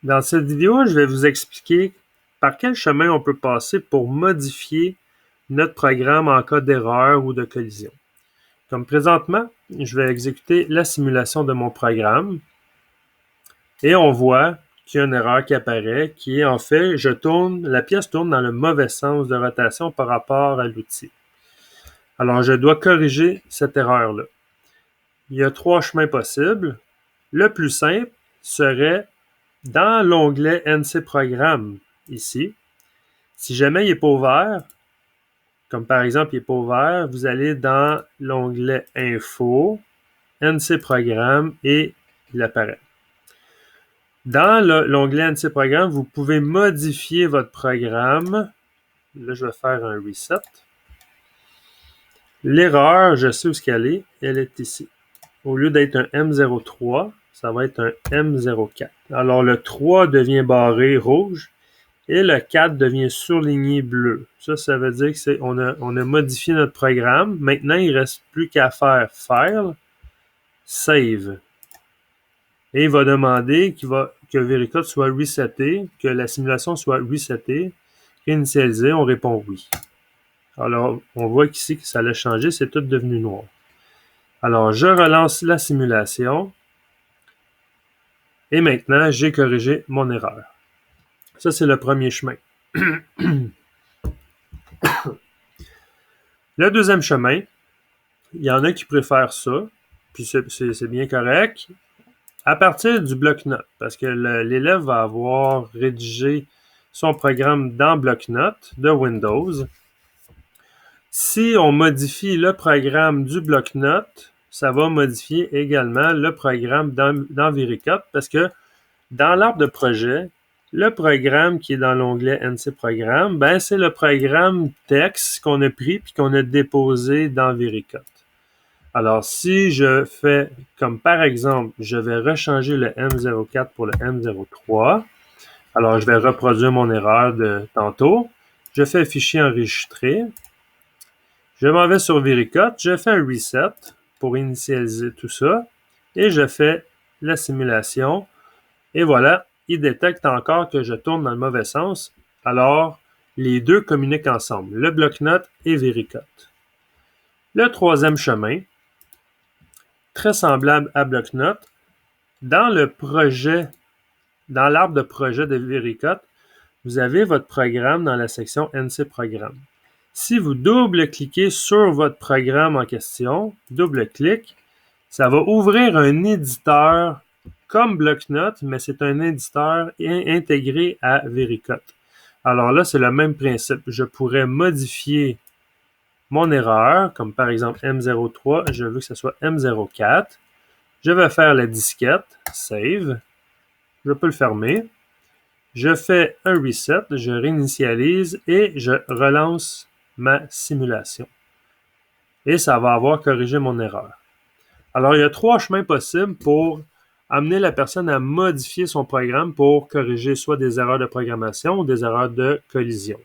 Dans cette vidéo, je vais vous expliquer par quel chemin on peut passer pour modifier notre programme en cas d'erreur ou de collision. Comme présentement, je vais exécuter la simulation de mon programme et on voit qu'il y a une erreur qui apparaît qui est en fait, la pièce tourne dans le mauvais sens de rotation par rapport à l'outil. Alors, je dois corriger cette erreur-là. Il y a 3 chemins possibles. Le plus simple serait dans l'onglet NC Programme, ici. Si jamais il n'est pas ouvert, comme par exemple il n'est pas ouvert, vous allez dans l'onglet Info, NC Programme et il apparaît. Dans l'onglet NC Programme, vous pouvez modifier votre programme. Là, je vais faire un reset. L'erreur, je sais où elle est. Elle est ici. Au lieu d'être un M03, ça va être un M04. Alors, le 3 devient barré rouge et le 4 devient surligné bleu. Ça veut dire qu'on a modifié notre programme. Maintenant, il ne reste plus qu'à faire File, Save. Et il va demander que Vericode soit reseté, que la simulation soit resetée, réinitialisée. On répond oui. Alors, on voit qu'ici que ça l'a changé, c'est tout devenu noir. Alors, je relance la simulation. Et maintenant, j'ai corrigé mon erreur. Ça, c'est le premier chemin. Le deuxième chemin, il y en a qui préfèrent ça, puis c'est bien correct, à partir du bloc-notes, parce que l'élève va avoir rédigé son programme dans bloc-notes de Windows. Si on modifie le programme du bloc-notes, ça va modifier également le programme dans Vericode, parce que dans l'arbre de projet, le programme qui est dans l'onglet NC Programme, c'est le programme texte qu'on a pris puis qu'on a déposé dans Vericode. Alors, si je fais, comme par exemple, je vais rechanger le M04 pour le M03, alors je vais reproduire mon erreur de tantôt. Je fais fichier enregistré. Je m'en vais sur Vericode, je fais un reset pour initialiser tout ça et je fais la simulation. Et voilà, il détecte encore que je tourne dans le mauvais sens. Alors, les deux communiquent ensemble, le bloc-notes et Vericode. Le troisième chemin, très semblable à bloc-notes, dans l'arbre de projet de Vericode, vous avez votre programme dans la section NC Programme. Si vous double-cliquez sur votre programme en question, double-clic, ça va ouvrir un éditeur comme bloc-notes, mais c'est un éditeur intégré à Vericode. Alors là, c'est le même principe. Je pourrais modifier mon erreur, comme par exemple M03, je veux que ce soit M04. Je vais faire la disquette, Save. Je peux le fermer. Je fais un reset, je réinitialise et je relance ma simulation. Et ça va avoir corrigé mon erreur. Alors, il y a 3 chemins possibles pour amener la personne à modifier son programme pour corriger soit des erreurs de programmation ou des erreurs de collision.